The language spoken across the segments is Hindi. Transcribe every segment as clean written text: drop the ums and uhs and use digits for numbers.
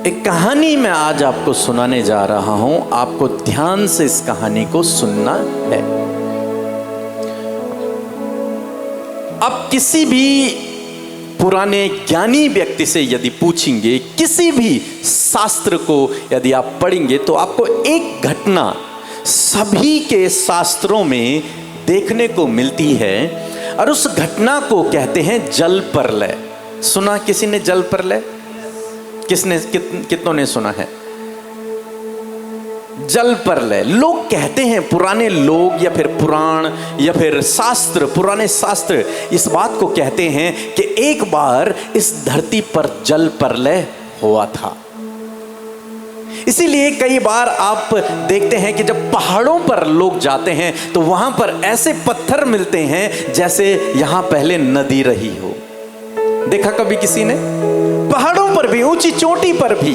एक कहानी मैं आज आपको सुनाने जा रहा हूं। आपको ध्यान से इस कहानी को सुनना है। अब किसी भी पुराने ज्ञानी व्यक्ति से यदि पूछेंगे, किसी भी शास्त्र को यदि आप पढ़ेंगे, तो आपको एक घटना सभी के शास्त्रों में देखने को मिलती है और उस घटना को कहते हैं जल प्रलय। सुना किसी ने जल प्रलय? कितनों ने सुना है जल प्रलय? लोग कहते हैं, पुराने लोग या फिर पुराण या फिर शास्त्र, पुराने शास्त्र इस बात को कहते हैं कि एक बार इस धरती पर जल प्रलय हुआ था। इसीलिए कई बार आप देखते हैं कि जब पहाड़ों पर लोग जाते हैं तो वहां पर ऐसे पत्थर मिलते हैं जैसे यहां पहले नदी रही हो। देखा कभी किसी ने? पहाड़ों पर भी, ऊंची चोटी पर भी,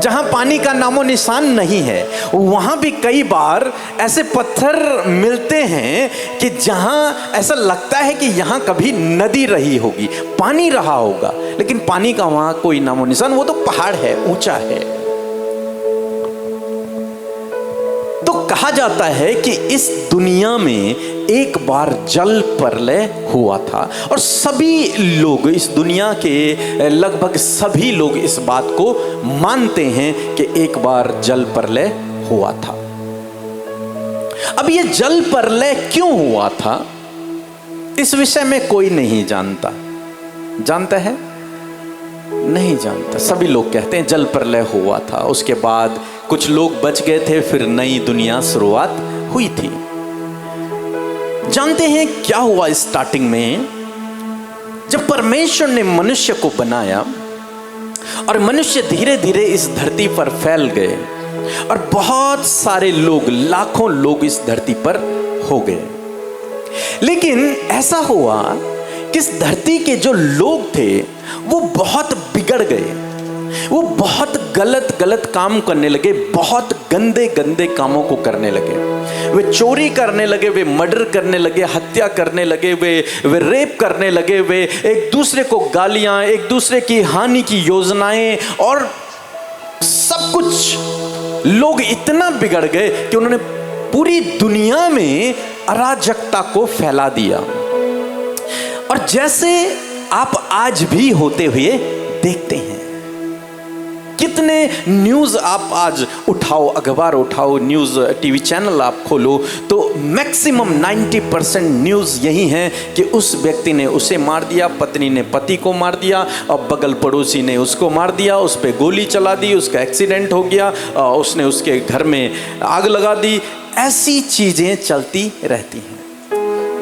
जहां पानी का नामो निशान नहीं है, वहां भी कई बार ऐसे पत्थर मिलते हैं कि जहां ऐसा लगता है कि यहां कभी नदी रही होगी, पानी रहा होगा, लेकिन पानी का वहां कोई नामो निशान। वो तो पहाड़ है, ऊंचा है। तो कहा जाता है कि इस दुनिया में एक बार जल प्रलय हुआ था और सभी लोग, इस दुनिया के लगभग सभी लोग इस बात को मानते हैं कि एक बार जल प्रलय हुआ था। अब ये जल प्रलय क्यों हुआ था, इस विषय में कोई नहीं जानता। जानता है? नहीं जानता। सभी लोग कहते हैं जल प्रलय हुआ था, उसके बाद कुछ लोग बच गए थे, फिर नई दुनिया शुरुआत हुई थी। जानते हैं क्या हुआ स्टार्टिंग में? जब परमेश्वर ने मनुष्य को बनाया और मनुष्य धीरे धीरे इस धरती पर फैल गए और बहुत सारे लोग, लाखों लोग इस धरती पर हो गए। लेकिन ऐसा हुआ कि इस धरती के जो लोग थे वो बहुत बिगड़ गए। वो बहुत गलत गलत काम करने लगे, बहुत गंदे गंदे कामों को करने लगे। वे चोरी करने लगे, वे मर्डर करने लगे, हत्या करने लगे, वे रेप करने लगे, वे एक दूसरे को गालियां, एक दूसरे की हानि की योजनाएं और सब कुछ। लोग इतना बिगड़ गए कि उन्होंने पूरी दुनिया में अराजकता को फैला दिया। और जैसे आप आज भी होते हुए देखते हैं, कितने न्यूज़ आप आज उठाओ, अखबार उठाओ, न्यूज़ टीवी चैनल आप खोलो, तो मैक्सिमम 90% न्यूज़ यही है कि उस व्यक्ति ने उसे मार दिया, पत्नी ने पति को मार दिया, और बगल पड़ोसी ने उसको मार दिया, उस पर गोली चला दी, उसका एक्सीडेंट हो गया, उसने उसके घर में आग लगा दी। ऐसी चीज़ें चलती रहती हैं।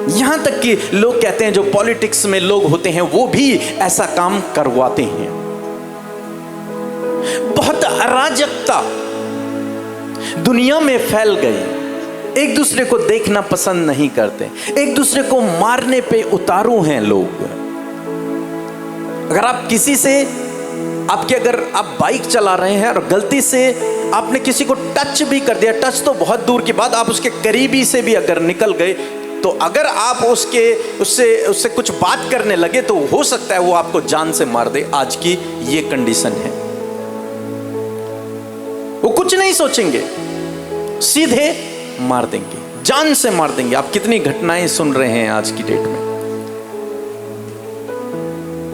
यहाँ तक कि लोग कहते हैं जो पॉलिटिक्स में लोग होते हैं वो भी ऐसा काम करवाते हैं। बहुत अराजकता दुनिया में फैल गई। एक दूसरे को देखना पसंद नहीं करते, एक दूसरे को मारने पे उतारू हैं लोग। अगर आप किसी से, अगर आप बाइक चला रहे हैं और गलती से आपने किसी को टच भी कर दिया, टच तो बहुत दूर की बात, आप उसके करीबी से भी अगर निकल गए, तो अगर आप उससे कुछ बात करने लगे तो हो सकता है वो आपको जान से मार दे। आज की ये कंडीशन है। वो कुछ नहीं सोचेंगे, सीधे मार देंगे, जान से मार देंगे। आप कितनी घटनाएं सुन रहे हैं आज की डेट में।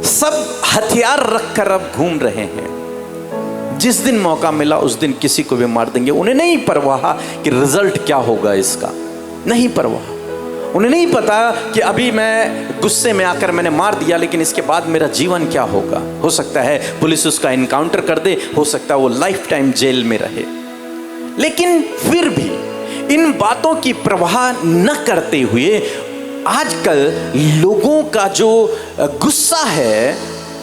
सब हथियार रखकर अब घूम रहे हैं। जिस दिन मौका मिला उस दिन किसी को भी मार देंगे। उन्हें नहीं परवाह कि रिजल्ट क्या होगा इसका, नहीं परवाह। उन्हें नहीं पता कि अभी मैं गुस्से में आकर मैंने मार दिया, लेकिन इसके बाद मेरा जीवन क्या होगा। हो सकता है पुलिस उसका इनकाउंटर कर दे, हो सकता है वो लाइफ टाइम जेल में रहे। लेकिन फिर भी इन बातों की परवाह न करते हुए आजकल लोगों का जो गुस्सा है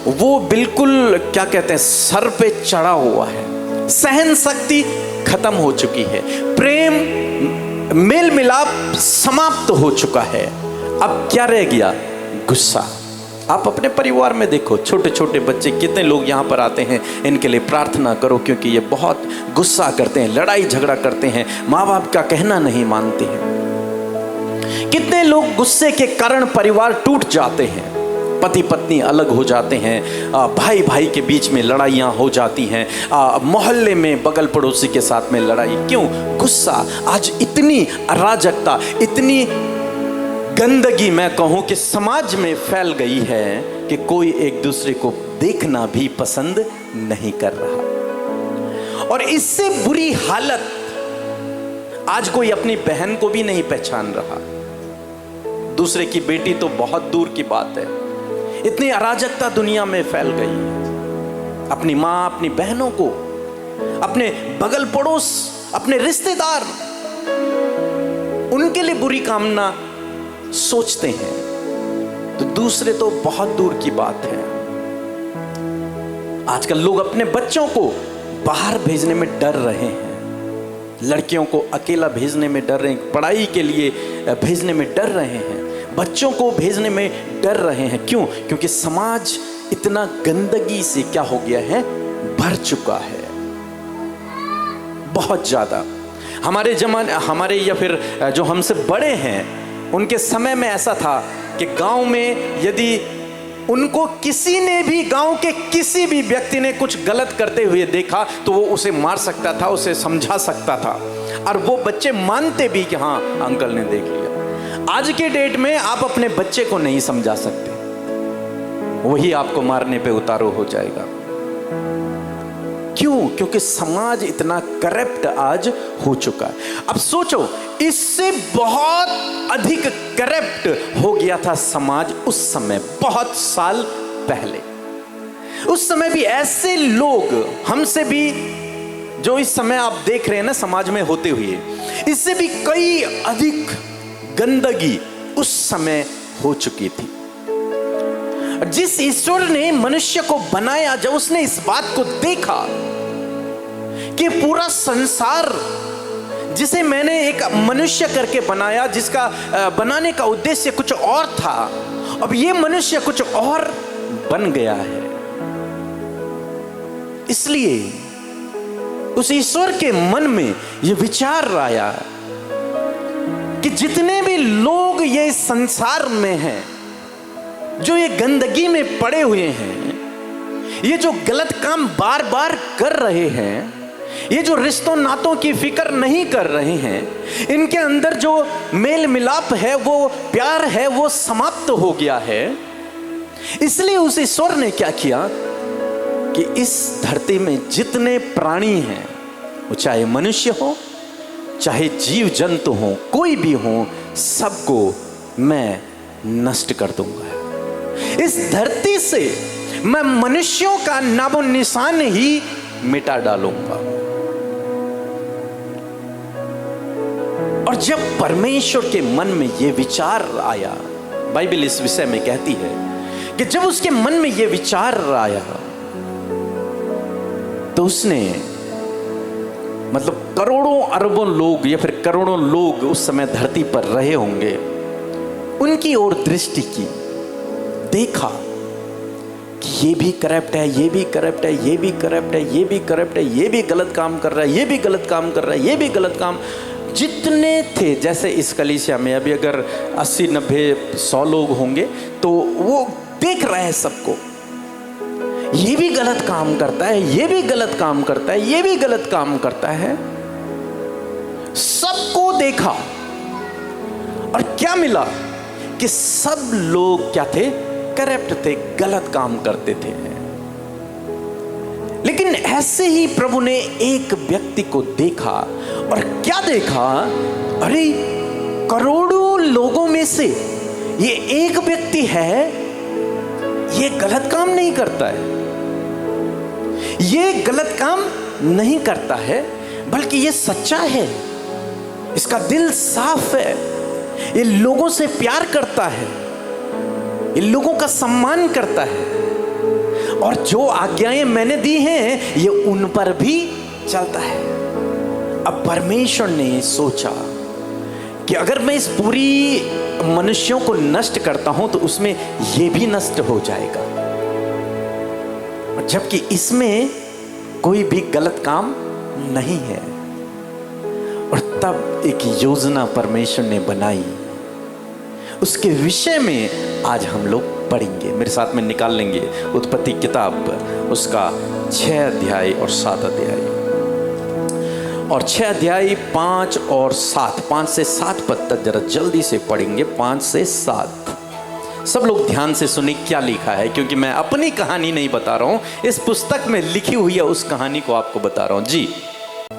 वो बिल्कुल, क्या कहते हैं, सर पे चढ़ा हुआ है। सहन शक्ति खत्म हो चुकी है। प्रेम, मेल मिलाप समाप्त हो चुका है। अब क्या रह गया? गुस्सा। आप अपने परिवार में देखो, छोटे छोटे बच्चे, कितने लोग यहाँ पर आते हैं, इनके लिए प्रार्थना करो क्योंकि ये बहुत गुस्सा करते हैं, लड़ाई झगड़ा करते हैं, माँ बाप का कहना नहीं मानते हैं। कितने लोग गुस्से के कारण परिवार टूट जाते हैं। पति पत्नी अलग हो जाते हैं, भाई भाई के बीच में लड़ाइयाँ हो जाती हैं, मोहल्ले में बगल पड़ोसी के साथ में लड़ाई। क्यों? गुस्सा। आज इतनी अराजकता, इतनी गंदगी मैं कहूँ कि समाज में फैल गई है कि कोई एक दूसरे को देखना भी पसंद नहीं कर रहा। और इससे बुरी हालत, आज कोई अपनी बहन को भी नहीं पहचान रहा, दूसरे की बेटी तो बहुत दूर की बात है। इतनी अराजकता दुनिया में फैल गई है। अपनी माँ, अपनी बहनों को, अपने बगल पड़ोस, अपने रिश्तेदार, उनके लिए बुरी कामना सोचते हैं, तो दूसरे तो बहुत दूर की बात है। आजकल लोग अपने बच्चों को बाहर भेजने में डर रहे हैं, लड़कियों को अकेला भेजने में डर रहे हैं, पढ़ाई के लिए भेजने में डर रहे हैं, बच्चों को भेजने में डर रहे हैं। क्यों? क्योंकि समाज इतना गंदगी से क्या हो गया है, भर चुका है, बहुत ज्यादा। हमारे या फिर जो हमसे बड़े हैं, उनके समय में ऐसा था कि गांव में यदि उनको किसी ने भी, गांव के किसी भी व्यक्ति ने कुछ गलत करते हुए देखा तो वो उसे मार सकता था, उसे समझा सकता था, और वो बच्चे मानते भी कि हाँ अंकल ने देख लिया। आज के डेट में आप अपने बच्चे को नहीं समझा सकते, वही आपको मारने पे उतारू हो जाएगा। क्यों? क्योंकि समाज इतना करप्ट आज हो चुका है। अब सोचो, इससे बहुत अधिक करप्ट हो गया था समाज उस समय, बहुत साल पहले। उस समय भी ऐसे लोग हमसे भी, जो इस समय आप देख रहे हैं ना समाज में होते हुए, इससे भी कई अधिक गंदगी उस समय हो चुकी थी। जिस ईश्वर ने मनुष्य को बनाया, जब उसने इस बात को देखा कि पूरा संसार जिसे मैंने एक मनुष्य करके बनाया, जिसका बनाने का उद्देश्य कुछ और था, अब ये मनुष्य कुछ और बन गया है। इसलिए उस ईश्वर के मन में ये विचार आया कि जितने भी लोग ये संसार में हैं, जो ये गंदगी में पड़े हुए हैं, ये जो गलत काम बार बार कर रहे हैं, ये जो रिश्तों नातों की फिक्र नहीं कर रहे हैं, इनके अंदर जो मेल मिलाप है, वो प्यार है, वो समाप्त हो गया है। इसलिए उस ईश्वर ने क्या किया कि इस धरती में जितने प्राणी हैं, वो चाहे मनुष्य हो, चाहे जीव जंतु हो, कोई भी हो, सबको मैं नष्ट कर दूंगा। इस धरती से मैं मनुष्यों का नामो निशान ही मिटा डालूंगा। और जब परमेश्वर के मन में यह विचार आया, बाइबल इस विषय में कहती है कि जब उसके मन में यह विचार आया, तो उसने, मतलब करोड़ों अरबों लोग या फिर करोड़ों लोग उस समय धरती पर रहे होंगे, उनकी ओर दृष्टि की, देखा कि ये भी करप्ट है, ये भी करप्ट है, ये भी करप्ट है, ये भी करप्ट है, ये भी गलत काम कर रहा है, ये भी गलत काम कर रहा है, ये भी गलत काम। जितने थे, जैसे इस कलीसिया में अभी अगर 80, 90, 100 लोग होंगे, तो वो देख रहे हैं सबको, ये भी गलत काम करता है, ये भी गलत काम करता है, ये भी गलत काम करता है। सबको देखा और क्या मिला कि सब लोग क्या थे, करप्ट थे, गलत काम करते थे। लेकिन ऐसे ही प्रभु ने एक व्यक्ति को देखा, और क्या देखा, अरे करोड़ों लोगों में से ये एक व्यक्ति है, ये गलत काम नहीं करता है, ये गलत काम नहीं करता है, बल्कि ये सच्चा है, इसका दिल साफ है, ये लोगों से प्यार करता है, ये लोगों का सम्मान करता है, और जो आज्ञाएं मैंने दी हैं ये उन पर भी चलता है। अब परमेश्वर ने सोचा कि अगर मैं इस पूरी मनुष्यों को नष्ट करता हूं तो उसमें ये भी नष्ट हो जाएगा, जबकि इसमें कोई भी गलत काम नहीं है। और तब एक योजना परमेश्वर ने बनाई, उसके विषय में आज हम लोग पढ़ेंगे, मेरे साथ में निकाल लेंगे उत्पत्ति किताब उसका 6 अध्याय और 7 अध्याय, और 6 अध्याय 5 और 7, 5 से 7 पद तक जरा जल्दी से पढ़ेंगे। 5 से 7 सब लोग ध्यान से सुनिए क्या लिखा है, क्योंकि मैं अपनी कहानी नहीं बता रहा हूं, इस पुस्तक में लिखी हुई है उस कहानी को आपको बता रहा हूं। जी।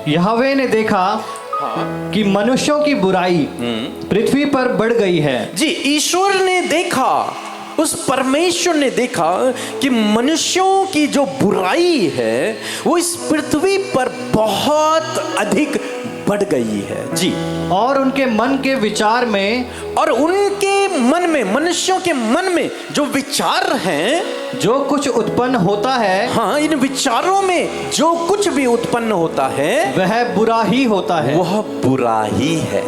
यहोवा ने देखा कि मनुष्यों की बुराई पृथ्वी पर बढ़ गई है। जी, ईश्वर ने देखा, उस परमेश्वर ने देखा कि मनुष्यों की जो बुराई है वो इस पृथ्वी पर बहुत अधिक बढ़ गई है। जी। और उनके मन के विचार में, और उनके मन में, मनुष्यों के मन में जो विचार हैं, जो कुछ उत्पन्न होता है, हाँ, इन विचारों में जो कुछ भी उत्पन्न होता है वह बुरा ही होता है। वह बुरा ही है।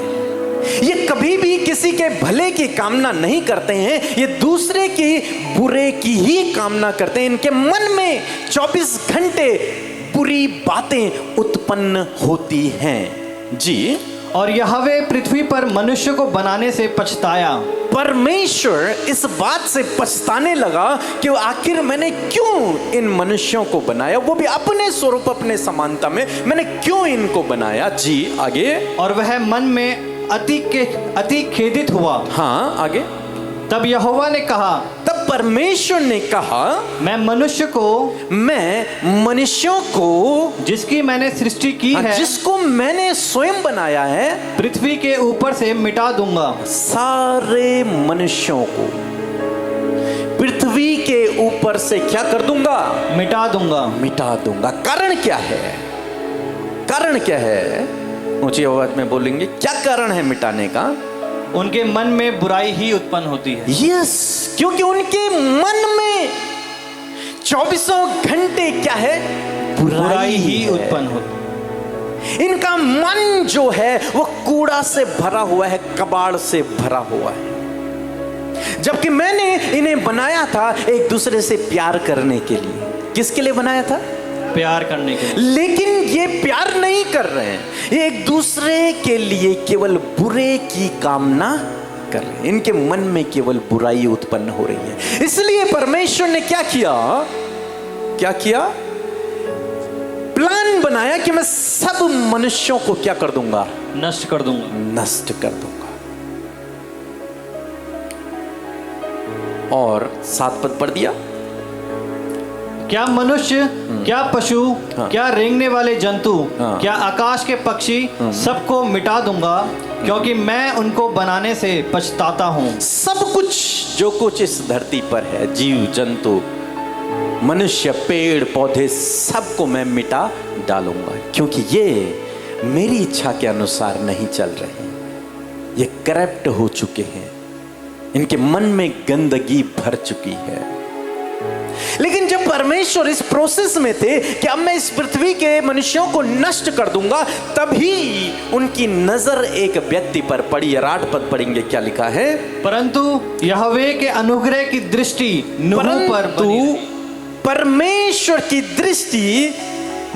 ये कभी भी किसी के भले की कामना नहीं करते हैं, ये दूसरे की बुरे की ही कामना करते हैं। इनके मन में 24 घंटे बुरी बातें उत्पन्न होती हैं। जी। और यहोवा पृथ्वी पर मनुष्य को बनाने से पछताया। परमेश्वर इस बात से पछताने लगा कि आखिर मैंने क्यों इन मनुष्यों को बनाया, वो भी अपने स्वरूप अपने समानता में, मैंने क्यों इनको बनाया। जी, आगे। और वह मन में अति खेदित हुआ। हाँ, आगे। तब यहोवा ने कहा, तब परमेश्वर ने कहा, मैं मनुष्यों को जिसकी मैंने सृष्टि की है, जिसको मैंने स्वयं बनाया है, पृथ्वी के ऊपर से मिटा दूंगा। सारे मनुष्यों को पृथ्वी के ऊपर से क्या कर दूंगा? मिटा दूंगा। मिटा दूंगा। कारण क्या है? कारण क्या है? ऊंची आवाज में बोलेंगे, क्या कारण है मिटाने का? उनके मन में बुराई ही उत्पन्न होती है। यस, क्योंकि उनके मन में 24 घंटे क्या है? बुराई ही उत्पन्न होती है। इनका मन जो है वो कूड़ा से भरा हुआ है, कबाड़ से भरा हुआ है। जबकि मैंने इन्हें बनाया था एक दूसरे से प्यार करने के लिए। किसके लिए बनाया था? प्यार करने के लिए। लेकिन ये प्यार नहीं कर रहे हैं, ये एक दूसरे के लिए केवल बुरे की कामना कर रहे हैं। इनके मन में केवल बुराई उत्पन्न हो रही है। इसलिए परमेश्वर ने क्या किया? क्या किया? प्लान बनाया कि मैं सब मनुष्यों को क्या कर दूंगा? नष्ट कर दूंगा। नष्ट कर दूंगा। और 7 पद पढ़ दिया। क्या मनुष्य, क्या पशु, हाँ। क्या रेंगने वाले जंतु, हाँ। क्या आकाश के पक्षी, सबको मिटा दूंगा, क्योंकि मैं उनको बनाने से पछताता हूँ। सब कुछ जो कुछ इस धरती पर है, जीव जंतु, मनुष्य, पेड़ पौधे, सबको मैं मिटा डालूंगा, क्योंकि ये मेरी इच्छा के अनुसार नहीं चल रहे। ये करप्ट हो चुके हैं, इनके मन में गंदगी भर चुकी है। लेकिन जब परमेश्वर इस प्रोसेस में थे कि अब मैं इस पृथ्वी के मनुष्यों को नष्ट कर दूंगा, तभी उनकी नजर एक व्यक्ति पर पड़ी। 8 पद पढ़ेंगे, क्या लिखा है? परंतु यहोवा के अनुग्रह की दृष्टि नूह पर बनी रही। परमेश्वर की दृष्टि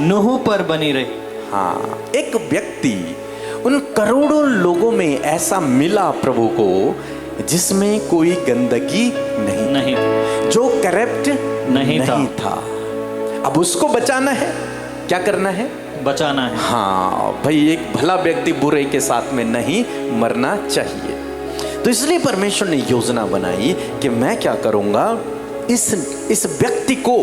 नूह पर बनी रही। हाँ, एक व्यक्ति उन करोड़ों लोगों में ऐसा मिला प्रभु को जिसमें कोई गंदगी नहीं, जो करप्ट नहीं था। अब उसको बचाना है, क्या करना है? बचाना है। हाँ भाई, एक भला व्यक्ति बुरे के साथ में नहीं मरना चाहिए। तो इसलिए परमेश्वर ने योजना बनाई कि मैं क्या करूंगा, इस व्यक्ति को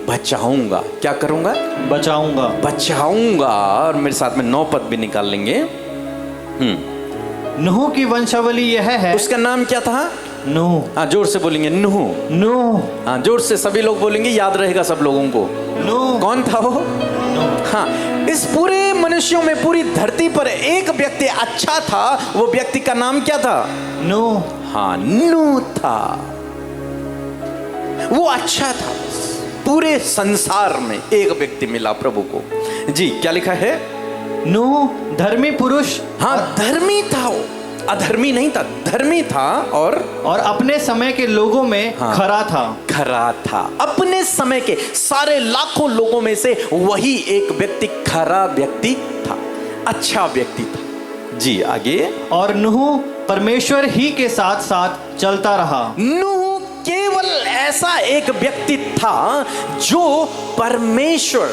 बचाऊंगा। क्या करूंगा? बचाऊंगा। और मेरे साथ में 9 पद भी निकाल लेंगे। नूह की वंशावली यह है। उसका नाम क्या था? नूह। हाँ, जोर से बोलेंगे, नूह। हाँ, जोर से सभी लोग बोलेंगे, याद रहेगा सब लोगों को। नूह। कौन था वो? नूह। हाँ, इस पूरे मनुष्यों में, पूरी धरती पर एक व्यक्ति अच्छा था। वो व्यक्ति का नाम क्या था? नूह। हाँ, नूह था। वो अच्छा था। पूरे संसार में एक व्यक्ति मिला प्रभु को। जी, क्या लिखा है? नूह धर्मी पुरुष। हाँ, धर्मी था वो, अधर्मी नहीं था, धर्मी था। और अपने समय के लोगों में हाँ, खरा था। अपने समय के सारे लाखों लोगों में से वही एक व्यक्ति खरा व्यक्ति था, अच्छा व्यक्ति था। जी, आगे। और नूह परमेश्वर ही के साथ साथ चलता रहा। नूह केवल केवल ऐसा एक व्यक्ति था जो परमेश्वर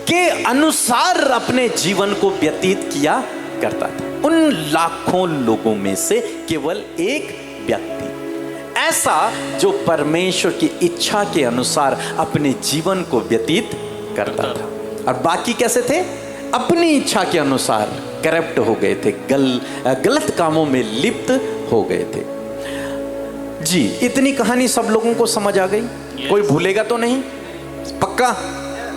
के अनुसार अपने जीवन को व्यतीत किया करता था। उन लाखों लोगों में से केवल एक व्यक्ति ऐसा जो परमेश्वर की इच्छा के अनुसार अपने जीवन को व्यतीत करता था। और बाकी कैसे थे? अपनी इच्छा के अनुसार करप्ट हो गए थे, गलत कामों में लिप्त हो गए थे। जी, इतनी कहानी सब लोगों को समझ आ गई? कोई भूलेगा तो नहीं? पक्का?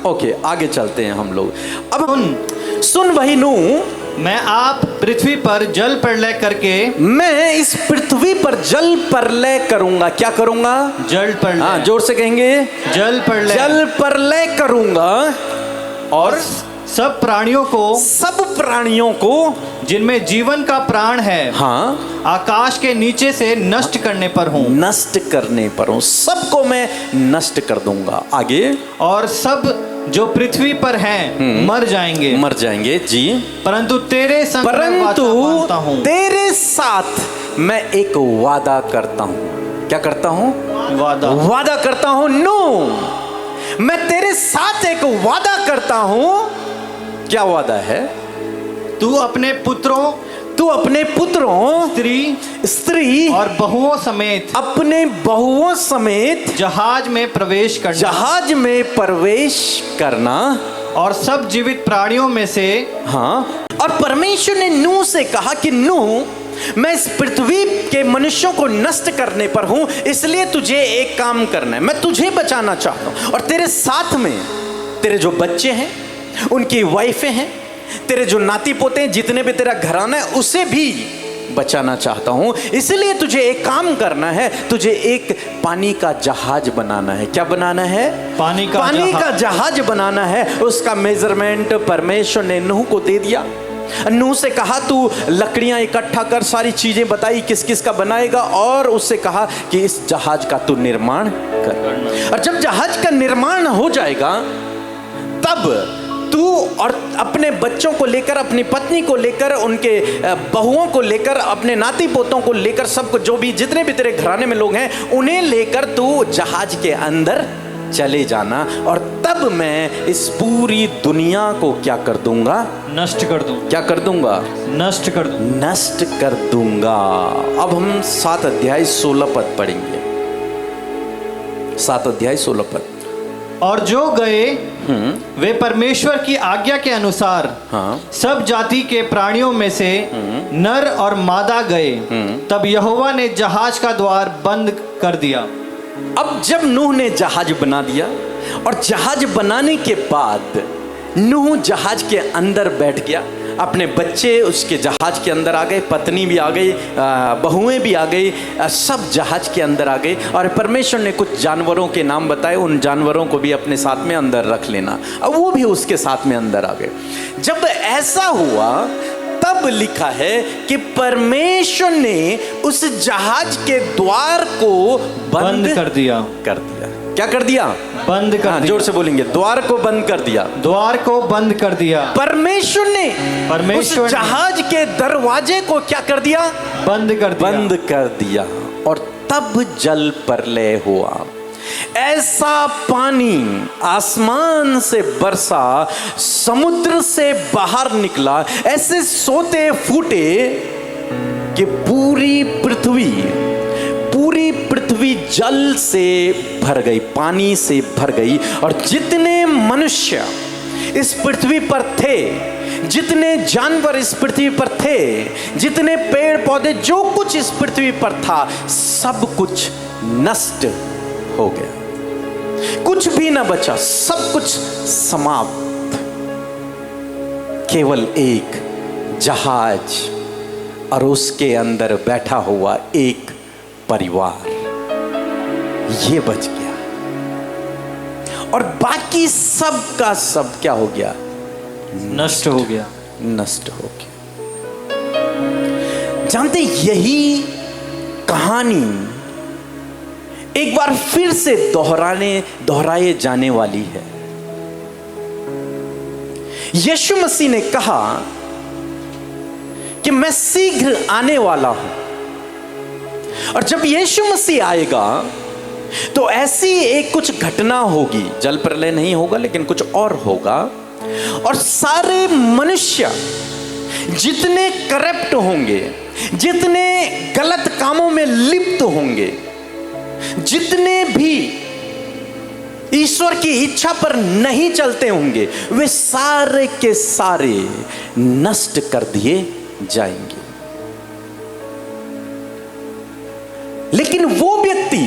ओके, आगे चलते हैं हम लोग। अब सुन वही नूह, मैं आप पृथ्वी पर जल प्रलय करके, मैं इस पृथ्वी पर जल प्रलय करूंगा। क्या करूंगा? जल प्रलय। हाँ, जोर से कहेंगे, जल प्रलय। जल प्रलय करूंगा और सब प्राणियों को जिनमें जीवन का प्राण है, हाँ, आकाश के नीचे से नष्ट करने पर हूँ। नष्ट करने पर हूँ, सबको मैं नष्ट कर दूंगा। आगे, और सब जो पृथ्वी पर हैं मर जाएंगे। जी, परंतु तेरे संग मैं वाचा बांधता हूँ। तेरे साथ मैं एक वादा करता हूँ। क्या करता हूँ? वादा करता हूँ। नो, मैं तेरे साथ एक वादा करता हूँ। क्या वादा है? तू अपने पुत्रों स्त्री और बहुओं समेत, अपने बहुओं समेत जहाज में प्रवेश करना, और सब जीवित प्राणियों में से। हाँ, और परमेश्वर ने नूह से कहा कि नूह, मैं इस पृथ्वी के मनुष्यों को नष्ट करने पर हूं, इसलिए तुझे एक काम करना है। मैं तुझे बचाना चाहता हूं और तेरे साथ में तेरे जो बच्चे हैं, उनकी वाइफें हैं, तेरे जो नाती पोते हैं, जितने भी तेरा घराना है, उसे भी बचाना चाहता हूं। इसलिए तुझे एक काम करना है, तुझे एक पानी का जहाज बनाना है। क्या बनाना है? पानी का जहाज बनाना है। उसका मेजरमेंट परमेश्वर ने नूह को दे दिया। नूह से कहा तू लकड़ियां इकट्ठा कर, सारी चीजें बताई किस किस का बनाएगा, और उससे कहा कि इस जहाज का तू निर्माण कर। और जब जहाज का निर्माण हो जाएगा, तब तू और अपने बच्चों को लेकर, अपनी पत्नी को लेकर, उनके बहुओं को लेकर, अपने नाती पोतों को लेकर, सबको, जो भी जितने भी तेरे घराने में लोग हैं, उन्हें लेकर तू जहाज के अंदर चले जाना। और तब मैं इस पूरी दुनिया को क्या कर दूंगा? नष्ट कर दूंगा। क्या कर दूंगा? नष्ट कर दूंगा। अब हम 7 अध्याय 16 पद पढ़ेंगे। 7 अध्याय 16 पद। और जो गए वे परमेश्वर की आज्ञा के अनुसार, हाँ, सब जाति के प्राणियों में से नर और मादा गए। तब यहोवा ने जहाज का द्वार बंद कर दिया। अब जब नूह ने जहाज बना दिया, और जहाज बनाने के बाद नूह जहाज के अंदर बैठ गया, अपने बच्चे उसके जहाज के अंदर आ गए, पत्नी भी आ गई, बहुएं भी आ गई, सब जहाज के अंदर आ गए। और परमेश्वर ने कुछ जानवरों के नाम बताए, उन जानवरों को भी अपने साथ में अंदर रख लेना। अब वो भी उसके साथ में अंदर आ गए। जब ऐसा हुआ, तब लिखा है कि परमेश्वर ने उस जहाज के द्वार को बंद कर दिया। क्या कर दिया? बंद कर दिया। जोर से बोलेंगे, द्वार को बंद कर दिया। द्वार को बंद कर दिया। परमेश्वर ने उस जहाज के दरवाजे को क्या कर दिया? बंद कर दिया। और तब जल प्रलय हुआ। ऐसा पानी आसमान से बरसा, समुद्र से बाहर निकला, ऐसे सोते फूटे कि पूरी पृथ्वी जल से भर गई, पानी से भर गई। और जितने मनुष्य इस पृथ्वी पर थे, जितने जानवर इस पृथ्वी पर थे, जितने पेड़ पौधे, जो कुछ इस पृथ्वी पर था, सब कुछ नष्ट हो गया। कुछ भी ना बचा, सब कुछ समाप्त। केवल एक जहाज और उसके अंदर बैठा हुआ एक परिवार, ये बच गया। और बाकी सब का सब क्या हो गया? नष्ट हो गया। जानते, यही कहानी एक बार फिर से दोहराए जाने वाली है। यीशु मसीह ने कहा कि मैं शीघ्र आने वाला हूं, और जब यीशु मसीह आएगा तो ऐसी एक कुछ घटना होगी, जल प्रलय नहीं होगा लेकिन कुछ और होगा, और सारे मनुष्य जितने करप्ट होंगे, जितने गलत कामों में लिप्त होंगे, जितने भी ईश्वर की इच्छा पर नहीं चलते होंगे, वे सारे के सारे नष्ट कर दिए जाएंगे। लेकिन वो व्यक्ति,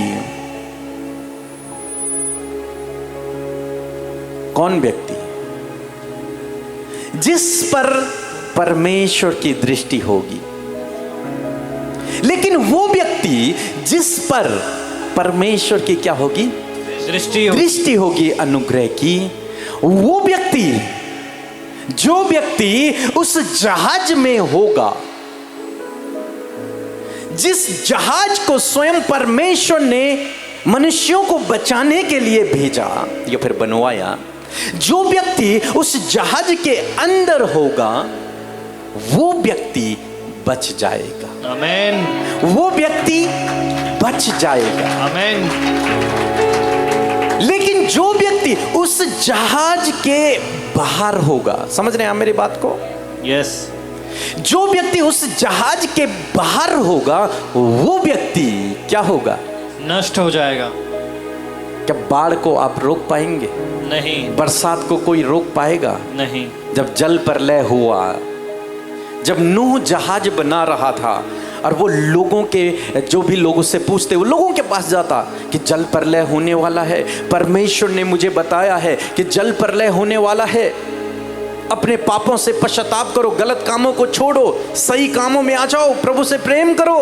कौन व्यक्ति? जिस पर परमेश्वर की दृष्टि होगी। लेकिन वो व्यक्ति जिस पर परमेश्वर की क्या होगी? दृष्टि होगी अनुग्रह की। वो व्यक्ति, जो व्यक्ति उस जहाज में होगा, जिस जहाज को स्वयं परमेश्वर ने मनुष्यों को बचाने के लिए भेजा या फिर बनवाया, जो व्यक्ति उस जहाज के अंदर होगा, वो व्यक्ति बच जाएगा। आमीन। वो व्यक्ति बच जाएगा। आमीन। लेकिन जो व्यक्ति उस जहाज के बाहर होगा, समझ रहे हैं आप मेरी बात को? यस। जो व्यक्ति उस जहाज के बाहर होगा, वो व्यक्ति क्या होगा? नष्ट हो जाएगा। क्या बाढ़ को आप रोक पाएंगे? नहीं। बरसात को कोई रोक पाएगा? नहीं। जब जल प्रलय हुआ, जब नूह जहाज बना रहा था, और वो लोगों के, जो भी लोग उससे पूछते, वो लोगों के पास जाता कि जल प्रलय होने वाला है, परमेश्वर ने मुझे बताया है कि जल प्रलय होने वाला है, अपने पापों से पश्चाताप करो, गलत कामों को छोड़ो, सही कामों में आ जाओ, प्रभु से प्रेम करो।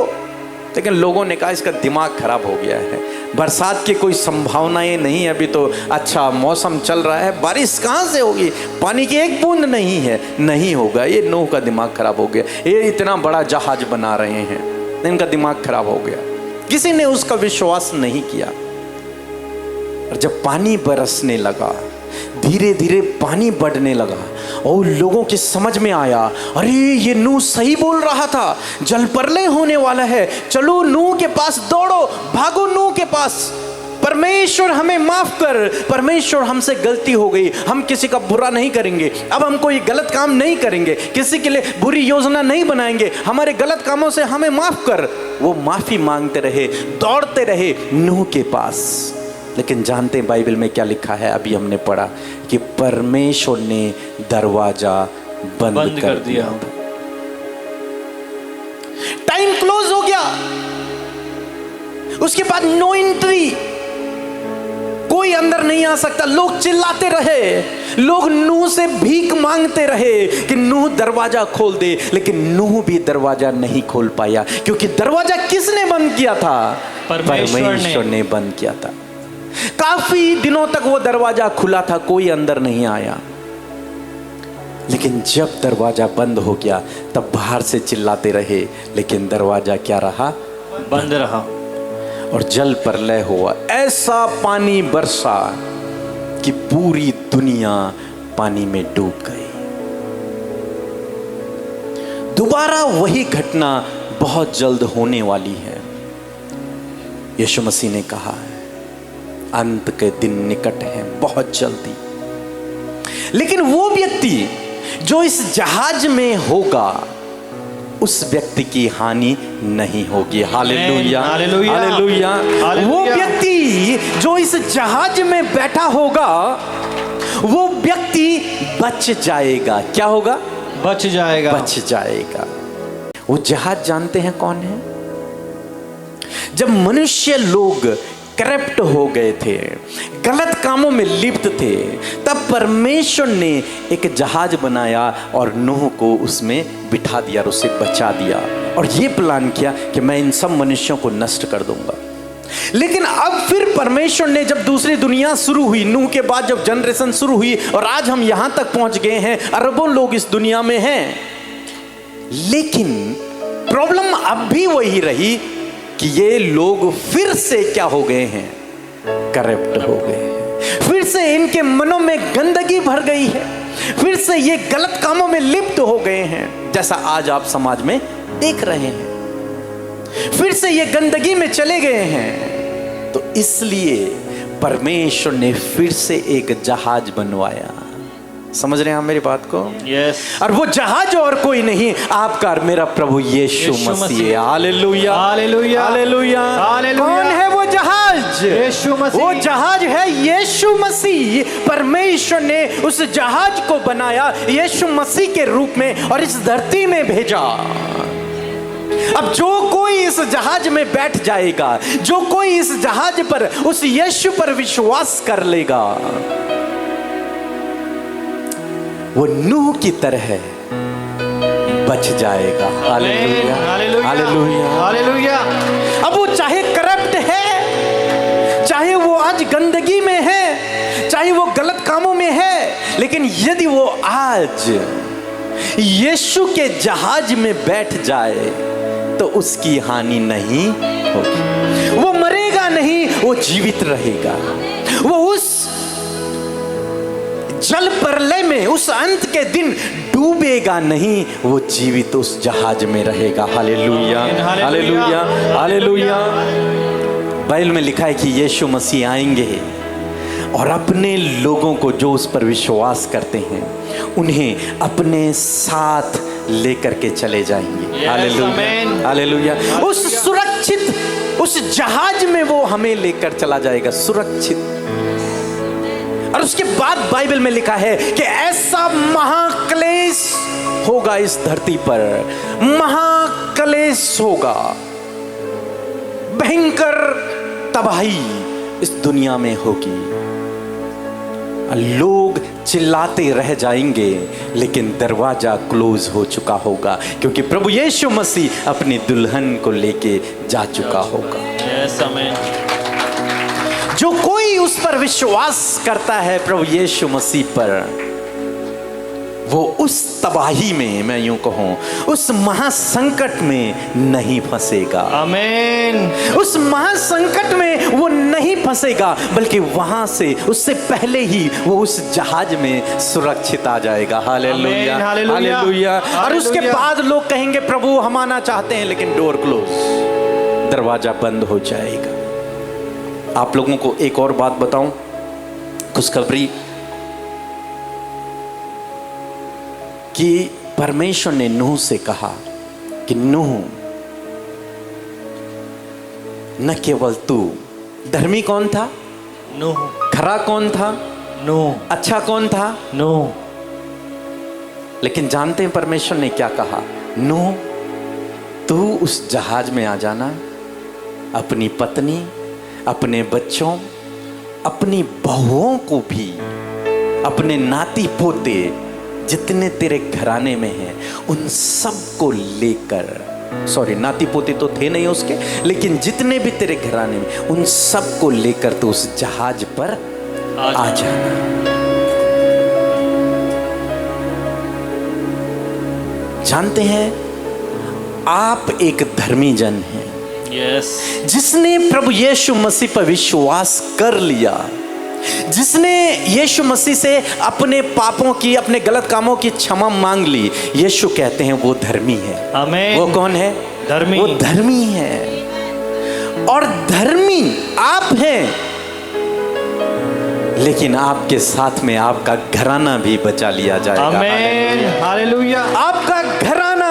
लेकिन लोगों ने कहा इसका दिमाग खराब हो गया है, बरसात की कोई संभावनाएं नहीं है, अभी तो अच्छा मौसम चल रहा है, बारिश कहाँ से होगी, पानी की एक बूंद नहीं है, नहीं होगा। ये नूह का दिमाग खराब हो गया, ये इतना बड़ा जहाज बना रहे हैं, इनका दिमाग खराब हो गया। किसी ने उसका विश्वास नहीं किया। और जब पानी बरसने लगा, धीरे धीरे पानी बढ़ने लगा, और लोगों की समझ में आया, अरे ये नूह सही बोल रहा था, जल प्रलय होने वाला है, चलो नूह के पास दौड़ो, भागो नूह के पास, परमेश्वर हमें माफ कर, परमेश्वर हमसे गलती हो गई, हम किसी का बुरा नहीं करेंगे, अब हम कोई गलत काम नहीं करेंगे, किसी के लिए बुरी योजना नहीं बनाएंगे, हमारे गलत कामों से हमें माफ कर। वो माफी मांगते रहे, दौड़ते रहे नूह के पास। लेकिन जानते हैं बाइबल में क्या लिखा है? अभी हमने पढ़ा कि परमेश्वर ने दरवाजा बंद कर दिया। टाइम क्लोज हो गया, उसके बाद नो एंट्री, कोई अंदर नहीं आ सकता। लोग चिल्लाते रहे, लोग नूह से भीख मांगते रहे कि नूह दरवाजा खोल दे, लेकिन नूह भी दरवाजा नहीं खोल पाया, क्योंकि दरवाजा किसने बंद किया था? परमेश्वर ने बंद किया था। काफी दिनों तक वो दरवाजा खुला था, कोई अंदर नहीं आया। लेकिन जब दरवाजा बंद हो गया, तब बाहर से चिल्लाते रहे, लेकिन दरवाजा क्या रहा? बंद रहा। और जल प्रलय हुआ, ऐसा पानी बरसा कि पूरी दुनिया पानी में डूब गई। दोबारा वही घटना बहुत जल्द होने वाली है। यीशु मसीह ने कहा है अंत के दिन निकट है, बहुत जल्दी। लेकिन वो व्यक्ति जो इस जहाज में होगा, उस व्यक्ति की हानि नहीं होगी। Hallelujah, hallelujah, hallelujah. वो व्यक्ति जो इस जहाज में बैठा होगा, वो व्यक्ति बच जाएगा। क्या होगा? बच जाएगा। बच जाएगा। वो जहाज जानते हैं कौन है? जब मनुष्य लोग करप्ट हो गए थे, गलत कामों में लिप्त थे, तब परमेश्वर ने एक जहाज बनाया और नूह को उसमें बिठा दिया और उसे बचा दिया, और ये प्लान किया कि मैं इन सब मनुष्यों को नष्ट कर दूंगा। लेकिन अब फिर परमेश्वर ने, जब दूसरी दुनिया शुरू हुई, नूह के बाद जब जनरेशन शुरू हुई, और आज हम यहां तक पहुंच गए हैं, अरबों लोग इस दुनिया में हैं, लेकिन प्रॉब्लम अब भी वही रही कि ये लोग फिर से क्या हो गए हैं? करप्ट हो गए हैं। फिर से इनके मनों में गंदगी भर गई है, फिर से ये गलत कामों में लिप्त हो गए हैं, जैसा आज आप समाज में देख रहे हैं। फिर से ये गंदगी में चले गए हैं। तो इसलिए परमेश्वर ने फिर से एक जहाज बनवाया। समझ रहे हैं आप मेरी बात को? यस। और वो जहाज और कोई नहीं, आपका और मेरा प्रभु यीशु मसीह है। Hallelujah, hallelujah, hallelujah, hallelujah. कौन है वो जहाज? यीशु मसीह। वो जहाज है यीशु मसीह। परमेश्वर ने उस जहाज को बनाया यीशु मसीह के रूप में और इस धरती में भेजा। अब जो कोई इस जहाज में बैठ जाएगा, जो कोई इस जहाज पर उस यीशु पर विश्वास कर लेगा, वो नूह की तरह बच जाएगा। Hallelujah, hallelujah, hallelujah. अब वो चाहे करप्ट है, चाहे वो आज गंदगी में है, चाहे वो गलत कामों में है, लेकिन यदि वो आज यीशु के जहाज में बैठ जाए तो उसकी हानि नहीं होगी। वो मरेगा नहीं, वो जीवित रहेगा। वो उस जल प्रलय में, उस अंत के दिन डूबेगा नहीं, वो जीवित उस जहाज में रहेगा। Hallelujah, hallelujah, hallelujah. बाइबल में लिखा है कि यीशु मसीह आएंगे और अपने लोगों को, जो उस पर विश्वास करते हैं, उन्हें अपने साथ लेकर के चले जाएंगे। Hallelujah, hallelujah. उस सुरक्षित उस जहाज में वो हमें लेकर चला जाएगा, सुरक्षित। और उसके बाद बाइबल में लिखा है कि ऐसा महाक्लेश होगा इस धरती पर, महाक्लेश होगा, भयंकर तबाही इस दुनिया में होगी। लोग चिल्लाते रह जाएंगे, लेकिन दरवाजा क्लोज हो चुका होगा, क्योंकि प्रभु यीशु मसीह अपनी दुल्हन को लेके जा चुका होगा। यस, आमीन। जो कोई उस पर विश्वास करता है, प्रभु यीशु मसीह पर, वो उस तबाही में, मैं यूं कहूं, उस महासंकट में नहीं फंसेगा। आमीन। उस महासंकट में वो नहीं फंसेगा, बल्कि वहां से, उससे पहले ही वो उस जहाज में सुरक्षित आ जाएगा। Hallelujah, hallelujah. और उसके बाद लोग कहेंगे, प्रभु हम आना चाहते हैं, लेकिन डोर क्लोज, दरवाजा बंद हो जाएगा। आप लोगों को एक और बात बताऊं, खुशखबरी, कि परमेश्वर ने नूह से कहा कि नूह, न केवल तू, धर्मी कौन था? नूह। खरा कौन था? नूह। अच्छा कौन था? नूह। लेकिन जानते हैं परमेश्वर ने क्या कहा? नूह, तू उस जहाज में आ जाना, अपनी पत्नी, अपने बच्चों, अपनी बहुओं को भी, अपने नाती पोते जितने तेरे घराने में हैं, उन सब को लेकर, सॉरी नाती पोते तो थे नहीं उसके, लेकिन जितने भी तेरे घराने में, उन सब को लेकर तो उस जहाज पर आ जाना। जानते हैं, आप एक धर्मी जन हैं। यस। जिसने प्रभु यीशु मसीह पर विश्वास कर लिया, जिसने यीशु मसीह से अपने पापों की, अपने गलत कामों की क्षमा मांग ली, यीशु कहते हैं वो धर्मी है। आमीन। वो कौन है? धर्मी। वो धर्मी है। और धर्मी आप हैं, लेकिन आपके साथ में आपका घराना भी बचा लिया जाएगा। आमीन, हालेलुया। आपका घराना,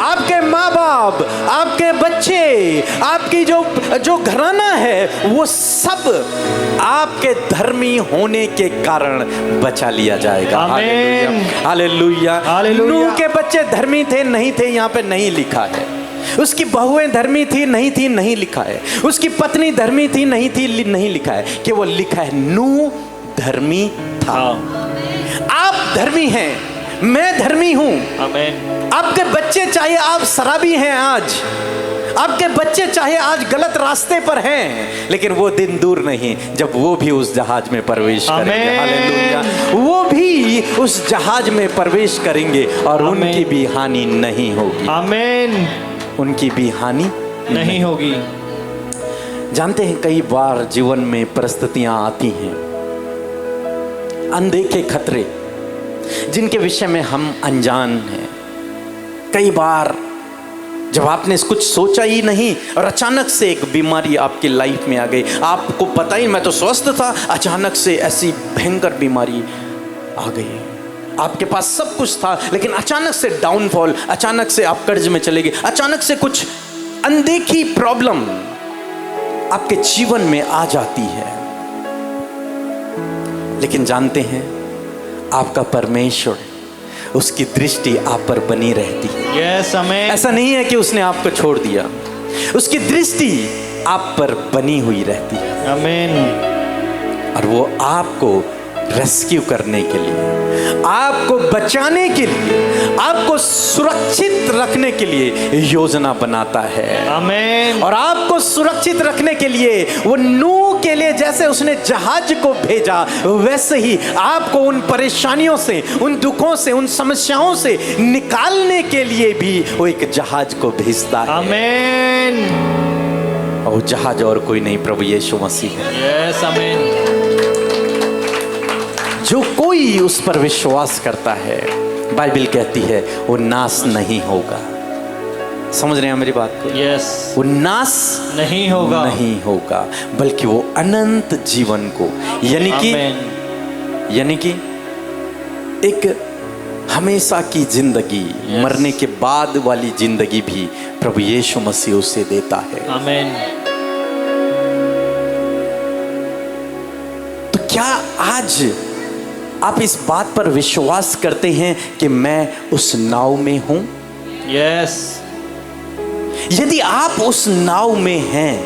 आपके माँ बाप, आपके बच्चे, आपकी जो घराना है, वो सब आपके धर्मी होने के कारण बचा लिया जाएगा। आमीन, हालेलुया, हालेलुया। नूह के बच्चे धर्मी थे, नहीं थे, यहाँ पे नहीं लिखा है। उसकी बहुएं धर्मी थी, नहीं थी, नहीं लिखा है। उसकी पत्नी धर्मी थी, नहीं थी, नहीं लिखा है। केवल लिखा है नूह धर्मी था। आप धर्मी हैं, मैं धर्मी हूं। आमीन। आपके बच्चे चाहे आप शराबी हैं आज, आपके बच्चे चाहे आज गलत रास्ते पर हैं, लेकिन वो दिन दूर नहीं जब वो भी उस जहाज में प्रवेश करेंगे। हालेलुया। वो भी उस जहाज में प्रवेश करेंगे और उनकी भी हानि नहीं होगी। आमीन। उनकी भी हानि नहीं होगी। जानते हैं, कई बार जीवन में परिस्थितियां आती हैं, अनदेखे खतरे, जिनके विषय में हम अनजान हैं। कई बार जब आपने कुछ सोचा ही नहीं और अचानक से एक बीमारी आपकी लाइफ में आ गई, आपको पता ही, मैं तो स्वस्थ था, अचानक से ऐसी भयंकर बीमारी आ गई। आपके पास सब कुछ था लेकिन अचानक से डाउनफॉल, अचानक से आप कर्ज में चले गए, अचानक से कुछ अनदेखी प्रॉब्लम आपके जीवन में आ जाती है। लेकिन जानते हैं, आपका परमेश्वर, उसकी दृष्टि आप पर बनी रहती है। यस, आमीन। ऐसा नहीं है कि उसने आपको छोड़ दिया, उसकी दृष्टि आप पर बनी हुई रहती है। आमीन। और वो आपको रेस्क्यू करने के लिए, आपको बचाने के लिए, आपको सुरक्षित रखने के लिए योजना बनाता है। आमीन। और आपको सुरक्षित रखने के लिए वो नूह के लिए जैसे उसने जहाज को भेजा, वैसे ही आपको उन परेशानियों से, उन दुखों से, उन समस्याओं से निकालने के लिए भी वो एक जहाज को भेजता है। आमीन। और जहाज और कोई नहीं, प्रभु यीशु मसीह है। यस, आमीन। जो कोई उस पर विश्वास करता है, बाइबल कहती है, वो नाश नहीं होगा। समझ रहे हैं मेरी बात को? यस। वो नाश नहीं होगा, नहीं होगा, बल्कि वो अनंत जीवन को, यानी कि एक हमेशा की जिंदगी, मरने के बाद वाली जिंदगी भी प्रभु यीशु मसीह उसे देता है। आमीन। तो क्या आज आप इस बात पर विश्वास करते हैं कि मैं उस नाव में हूं? यस। यदि आप उस नाव में हैं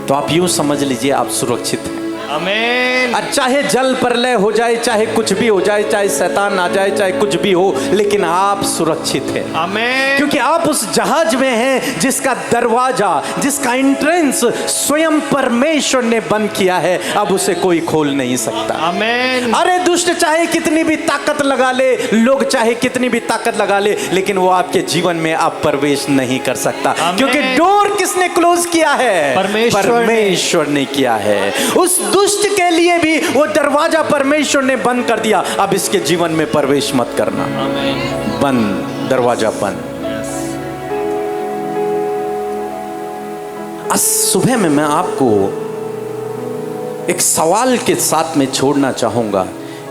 तो आप यूं समझ लीजिए आप सुरक्षित हैं। आमीन। चाहे जल प्रलय हो जाए, चाहे कुछ भी हो जाए, चाहे शैतान आ जाए, चाहे कुछ भी हो, लेकिन आप सुरक्षित हैं। आमीन। क्योंकि आप उस जहाज में हैं जिसका दरवाजा, जिसका एंट्रेंस स्वयं परमेश्वर ने बंद किया है, अब उसे कोई खोल नहीं सकता। आमीन। अरे दुष्ट चाहे कितनी भी ताकत लगा ले, लोग चाहे कितनी भी ताकत लगा ले, लेकिन वो आपके जीवन में आप प्रवेश नहीं कर सकता। क्योंकि डोर किसने क्लोज किया है? परमेश्वर ने किया है। उस दुष्ट के लिए भी वो दरवाजा परमेश्वर ने बंद कर दिया। अब इसके जीवन में प्रवेश मत करना। आमीन। बंद, दरवाजा बंद। आज सुबह में मैं आपको एक सवाल के साथ में छोड़ना चाहूंगा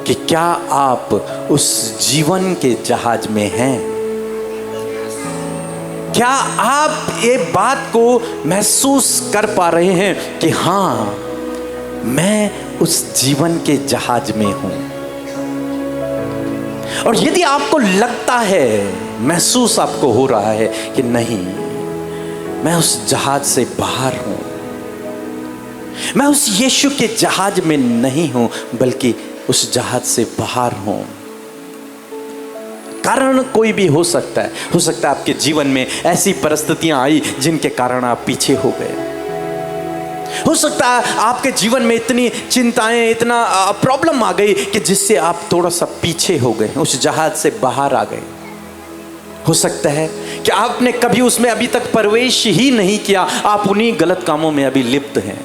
कि क्या आप उस जीवन के जहाज में हैं? क्या आप ये बात को महसूस कर पा रहे हैं कि हाँ, मैं उस जीवन के जहाज में हूं? और यदि आपको लगता है, महसूस आपको हो रहा है कि नहीं, मैं उस जहाज से बाहर हूं, मैं उस यीशु के जहाज में नहीं हूं, बल्कि उस जहाज से बाहर हूं। कारण कोई भी हो सकता है। हो सकता है आपके जीवन में ऐसी परिस्थितियां आई जिनके कारण आप पीछे हो गए। हो सकता है आपके जीवन में इतनी चिंताएं, इतना प्रॉब्लम आ गई कि जिससे आप थोड़ा सा पीछे हो गए, उस जहाज से बाहर आ गए। हो सकता है कि आपने कभी उसमें अभी तक प्रवेश ही नहीं किया, आप उन्हीं गलत कामों में अभी लिप्त हैं।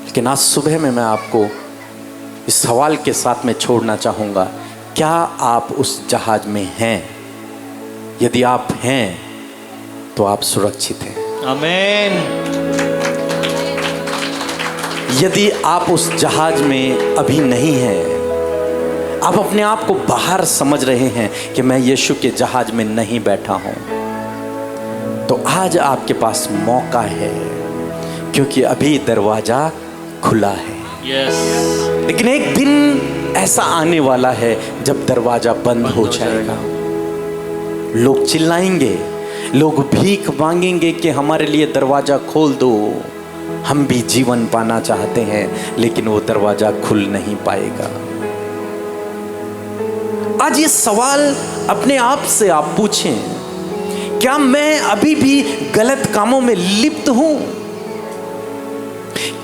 लेकिन आज सुबह में मैं आपको इस सवाल के साथ में छोड़ना चाहूंगा, क्या आप उस जहाज में हैं? यदि आप हैं तो आप सुरक्षित हैं। आमीन। यदि आप उस जहाज में अभी नहीं हैं, आप अपने आप को बाहर समझ रहे हैं कि मैं यीशु के जहाज में नहीं बैठा हूं, तो आज आपके पास मौका है, क्योंकि अभी दरवाजा खुला है। यस। लेकिन एक दिन ऐसा आने वाला है जब दरवाजा बंद हो जाएगा। लोग चिल्लाएंगे, लोग भीख मांगेंगे कि हमारे लिए दरवाजा खोल दो, हम भी जीवन पाना चाहते हैं, लेकिन वो दरवाजा खुल नहीं पाएगा। आज ये सवाल अपने आप से आप पूछें, क्या मैं अभी भी गलत कामों में लिप्त हूं?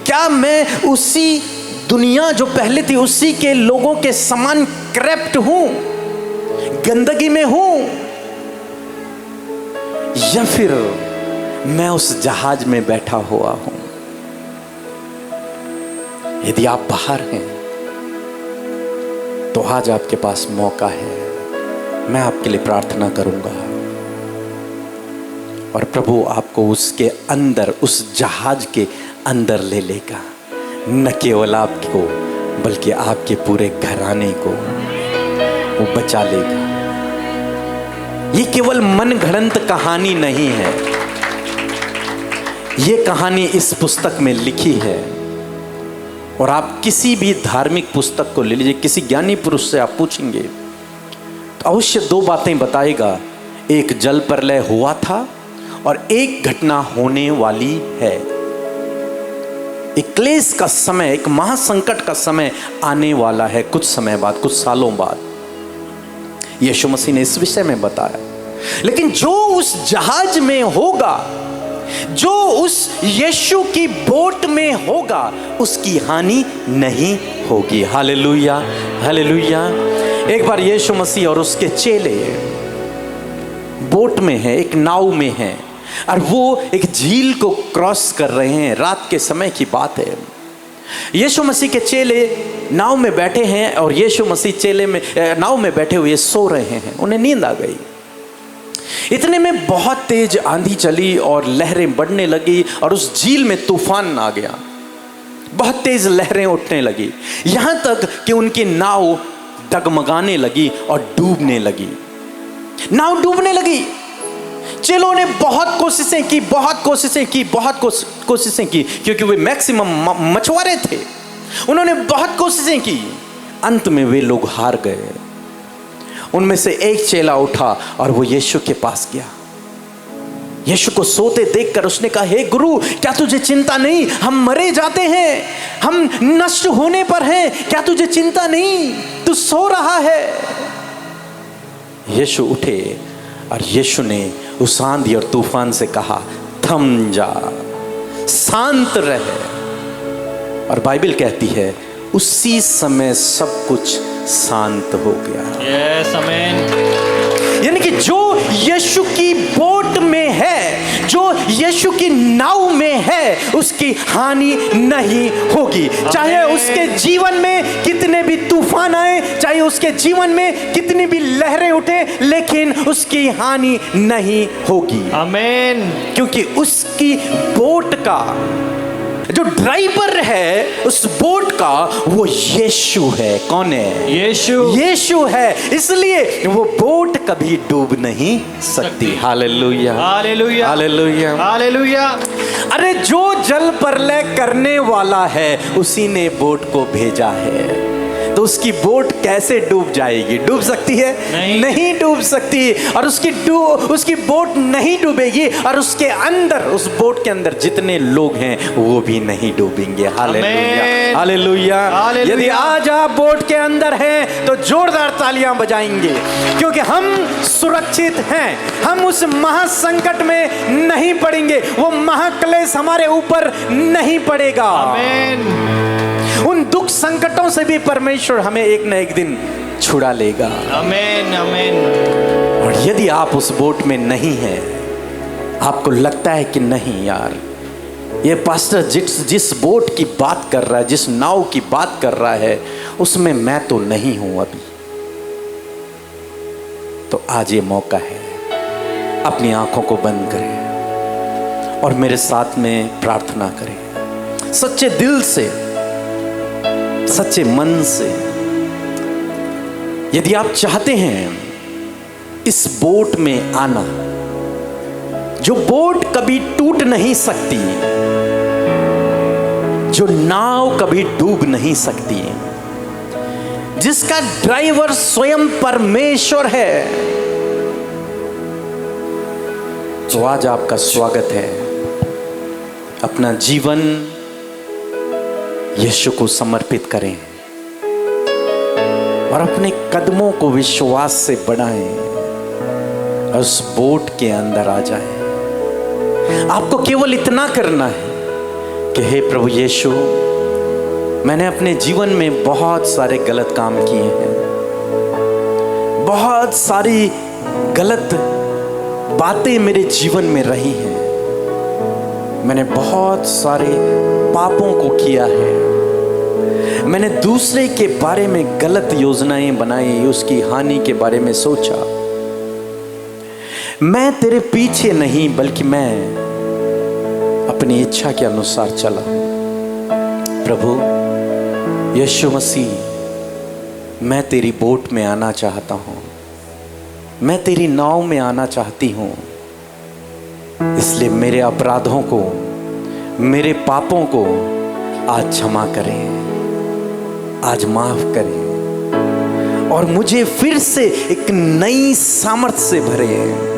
क्या मैं उसी दुनिया जो पहले थी उसी के लोगों के समान करप्ट हूं, गंदगी में हूं, या फिर मैं उस जहाज में बैठा हुआ हूं? यदि आप बाहर हैं तो आज आपके पास मौका है। मैं आपके लिए प्रार्थना करूंगा। और प्रभु आपको उसके अंदर, उस जहाज के अंदर ले लेगा। न केवल आपको बल्कि आपके पूरे घराने को वो बचा लेगा। ये केवल मनगढ़ंत कहानी नहीं है, ये कहानी इस पुस्तक में लिखी है। और आप किसी भी धार्मिक पुस्तक को ले लीजिए, किसी ज्ञानी पुरुष से आप पूछेंगे तो अवश्य दो बातें बताएगा। एक जल प्रलय हुआ था और एक घटना होने वाली है। एक क्लेश का समय, एक महासंकट का समय आने वाला है कुछ समय बाद, कुछ सालों बाद। यीशु मसीह ने इस विषय में बताया। लेकिन जो उस जहाज में होगा, जो उस यीशु की बोट में होगा, उसकी हानि नहीं होगी। Hallelujah, hallelujah. एक बार यीशु मसीह और उसके चेले बोट में हैं, एक नाव में हैं, और वो एक झील को क्रॉस कर रहे हैं। रात के समय की बात है। यीशु मसीह के चेले नाव में बैठे हैं और यीशु मसीह चेले में नाव में बैठे हुए सो रहे हैं। उन्हें नींद आ गई। इतने में बहुत तेज आंधी चली और लहरें बढ़ने लगी और उस झील में तूफान आ गया। बहुत तेज लहरें उठने लगी, यहां तक कि उनकी नाव डगमगाने लगी और डूबने लगी। नाव डूबने लगी। चेलों ने बहुत कोशिशें की, क्योंकि वे मैक्सिमम मछुआरे थे। उन्होंने बहुत कोशिशें की। अंत में वे लोग हार गए। उनमें से एक चेला उठा और वो यीशु के पास गया। यीशु को सोते देखकर उसने कहा, हे गुरु, क्या तुझे चिंता नहीं? हम मरे जाते हैं, हम नष्ट होने पर हैं। क्या तुझे चिंता नहीं? तू सो रहा है। यीशु उठे और यीशु ने उस आंधी और तूफान से कहा, थम जा, शांत रहे। और बाइबल कहती है उसी समय सब कुछ शांत हो गया। यस, आमीन। यानी कि जो यीशु की बोट में है, जो यीशु की नाव में है, उसकी हानि नहीं होगी। चाहे उसके जीवन में कितने भी तूफान आए, चाहे उसके जीवन में कितनी भी लहरें उठे, लेकिन उसकी हानि नहीं होगी। आमीन। क्योंकि उसकी बोट का जो ड्राइवर है, उस बोट का, वो यीशु है। कौन है? यीशु है। इसलिए वो बोट कभी डूब नहीं सकती। Hallelujah, hallelujah, hallelujah, hallelujah. अरे जो जल प्रलय करने वाला है, उसी ने बोट को भेजा है। तो उसकी बोट कैसे डूब जाएगी? डूब सकती है? नहीं डूब सकती। और उसकी बोट नहीं डूबेगी, और उसके अंदर, उस बोट के अंदर जितने लोग हैं वो भी नहीं डूबेंगे। Hallelujah, hallelujah. यदि आज आप बोट के अंदर हैं तो जोरदार तालियां बजाएंगे, क्योंकि हम सुरक्षित हैं। हम उस महासंकट में नहीं पड़ेंगे। वो महाक्लेश हमारे ऊपर नहीं पड़ेगा। आमीन। उन दुख संकटों से भी परमेश्वर हमें एक न एक दिन छुड़ा लेगा। आमीन, आमीन। और यदि आप उस बोट में नहीं हैं, आपको लगता है कि नहीं यार, ये पास्टर जिस बोट की बात कर रहा है, जिस नाव की बात कर रहा है, उसमें मैं तो नहीं हूं अभी, तो आज ये मौका है। अपनी आंखों को बंद करें और मेरे साथ में प्रार्थना करें, सच्चे दिल से, सच्चे मन से। यदि आप चाहते हैं इस बोट में आना, जो बोट कभी टूट नहीं सकती, जो नाव कभी डूब नहीं सकती, जिसका ड्राइवर स्वयं परमेश्वर है, तो आज आपका स्वागत है। अपना जीवन यीशु को समर्पित करें और अपने कदमों को विश्वास से बढ़ाएं और उस बोट के अंदर आ जाएं। आपको केवल इतना करना है कि हे प्रभु यीशु, मैंने अपने जीवन में बहुत सारे गलत काम किए हैं, बहुत सारी गलत बातें मेरे जीवन में रही हैं, मैंने बहुत सारे पापों को किया है, मैंने दूसरे के बारे में गलत योजनाएं बनाई, उसकी हानि के बारे में सोचा, मैं तेरे पीछे नहीं बल्कि मैं अपनी इच्छा के अनुसार चला। प्रभु यीशु मसीह, मैं तेरी बोट में आना चाहता हूँ, मैं तेरी नाव में आना चाहती हूँ। इसलिए मेरे अपराधों को, मेरे पापों को आज क्षमा करें, आज माफ करें और मुझे फिर से एक नई सामर्थ से भरे।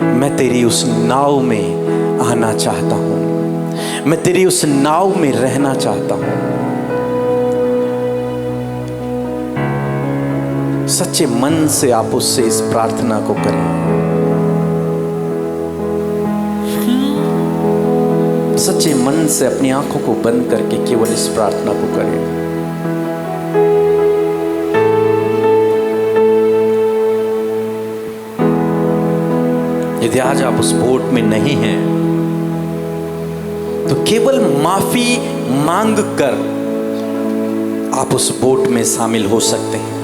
मैं तेरी उस नाव में आना चाहता हूँ, मैं तेरी उस नाव में रहना चाहता हूँ। सच्चे मन से आप उससे इस प्रार्थना को करें। सच्चे मन से अपनी आंखों को बंद करके केवल इस प्रार्थना को करें। यदि आज आप उस बोट में नहीं हैं तो केवल माफी मांग कर आप उस बोट में शामिल हो सकते हैं।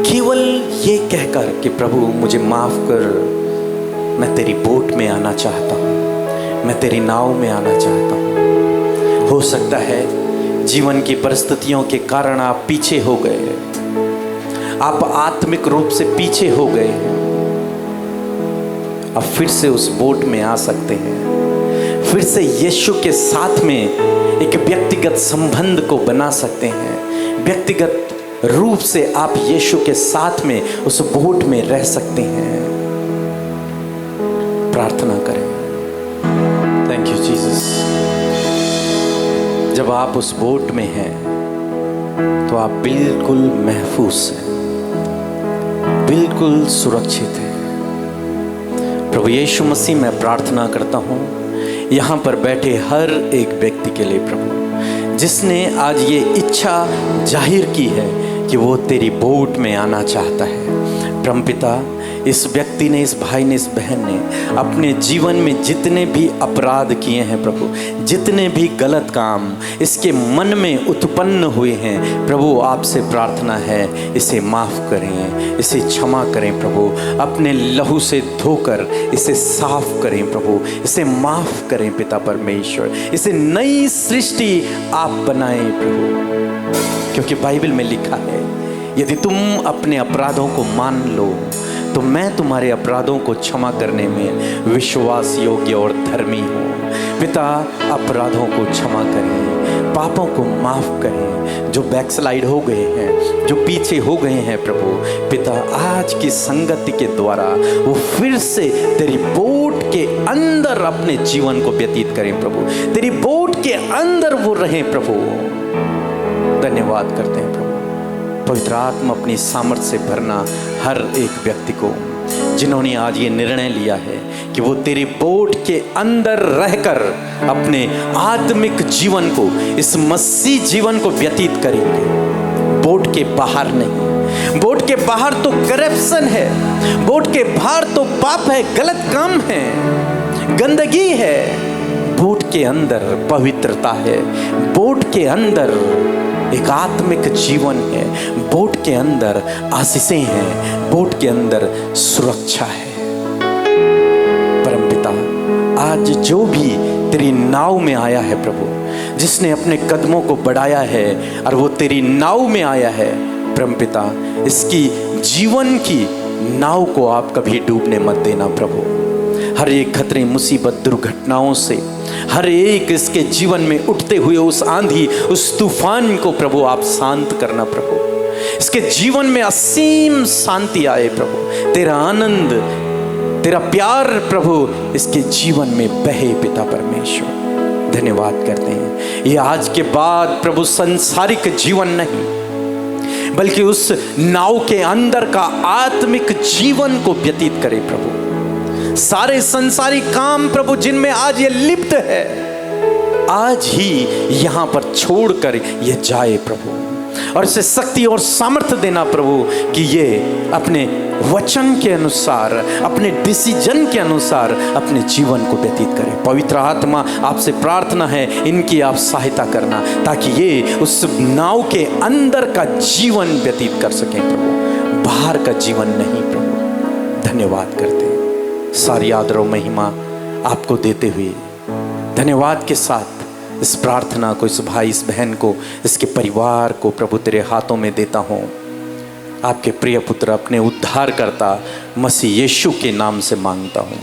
केवल ये कहकर कि प्रभु मुझे माफ कर, मैं तेरी बोट में आना चाहता हूँ, मैं तेरी नाव में आना चाहता हूँ। हो सकता है जीवन की परिस्थितियों के कारण आप पीछे हो गए, आप आत्मिक रूप से पीछे हो गए। अब फिर से उस बोट में आ सकते हैं, फिर से यीशु के साथ में एक व्यक्तिगत संबंध को बना सकते हैं। व्यक्तिगत रूप से आप यीशु के साथ में उस बोट में रह सकते हैं। प्रार्थना करें। Thank you Jesus. जब आप उस बोट में हैं तो आप बिल्कुल महफूज हैं, बिल्कुल सुरक्षित हैं। प्रभु यीशु मसीह, मैं प्रार्थना करता हूँ यहाँ पर बैठे हर एक व्यक्ति के लिए प्रभु, जिसने आज ये इच्छा जाहिर की है कि वो तेरी बोट में आना चाहता है। परमपिता, इस व्यक्ति ने, इस भाई ने, इस बहन ने अपने जीवन में जितने भी अपराध किए हैं प्रभु, जितने भी गलत काम इसके मन में उत्पन्न हुए हैं प्रभु, आपसे प्रार्थना है इसे माफ़ करें, इसे क्षमा करें प्रभु। अपने लहू से धोकर इसे साफ करें प्रभु, इसे माफ़ करें पिता परमेश्वर। इसे नई सृष्टि आप बनाएं प्रभु, क्योंकि बाइबल में लिखा है यदि तुम अपने अपराधों को मान लो तो मैं तुम्हारे अपराधों को क्षमा करने में विश्वास योग्य और धर्मी हूँ। पिता, अपराधों को क्षमा करें, पापों को माफ़ करें। जो बैकस्लाइड हो गए हैं, जो पीछे हो गए हैं प्रभु पिता, आज की संगति के द्वारा वो फिर से तेरी बोट के अंदर अपने जीवन को व्यतीत करें प्रभु, तेरी बोट के अंदर वो रहें प्रभु। धन्यवाद करते हैं प्रभु। पवित्र आत्मा अपनी सामर्थ से भरना हर एक व्यक्ति को, जिन्होंने आज ये निर्णय लिया है कि वो तेरी बोट के अंदर रहकर अपने आत्मिक जीवन को, इस मसीह जीवन को व्यतीत करेंगे, बोट के बाहर नहीं। बोट के बाहर तो करप्शन है, बोट के बाहर तो पाप है, गलत काम है, गंदगी है। बोट के अंदर पवित्रता है, बोट के अंदर एक आत्मिक जीवन है, बोट के अंदर आशीषें हैं, बोट के अंदर सुरक्षा है। परमपिता, आज जो भी तेरी नाव में आया है प्रभु, जिसने अपने कदमों को बढ़ाया है और वो तेरी नाव में आया है परमपिता, इसकी जीवन की नाव को आप कभी डूबने मत देना प्रभु। हर एक खतरे, मुसीबत, दुर्घटनाओं से, हर एक इसके जीवन में उठते हुए उस आंधी, उस तूफान को प्रभु आप शांत करना प्रभु। इसके जीवन में असीम शांति आए प्रभु, तेरा आनंद, तेरा प्यार प्रभु इसके जीवन में बहे पिता परमेश्वर। धन्यवाद करते हैं। ये आज के बाद प्रभु संसारिक जीवन नहीं, बल्कि उस नाव के अंदर का आत्मिक जीवन को व्यतीत करे प्रभु। सारे संसारिक काम प्रभु जिनमें आज ये लिप्त है, आज ही यहाँ पर छोड़कर ये जाए प्रभु, और इसे शक्ति और सामर्थ्य देना प्रभु कि ये अपने वचन के अनुसार, अपने डिसीजन के अनुसार अपने जीवन को व्यतीत करे। पवित्र आत्मा, आपसे प्रार्थना है इनकी आप सहायता करना, ताकि ये उस नाव के अंदर का जीवन व्यतीत कर सकें प्रभु, बाहर का जीवन नहीं प्रभु। धन्यवाद करते हैं। सारी आदर और महिमा आपको देते हुए धन्यवाद के साथ इस प्रार्थना को, इस भाई इस बहन को, इसके परिवार को प्रभु तेरे हाथों में देता हूँ। आपके प्रिय पुत्र अपने उद्धारकर्ता मसीह यीशु के नाम से मांगता हूँ।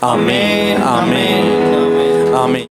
आमीन, आमीन, आमीन।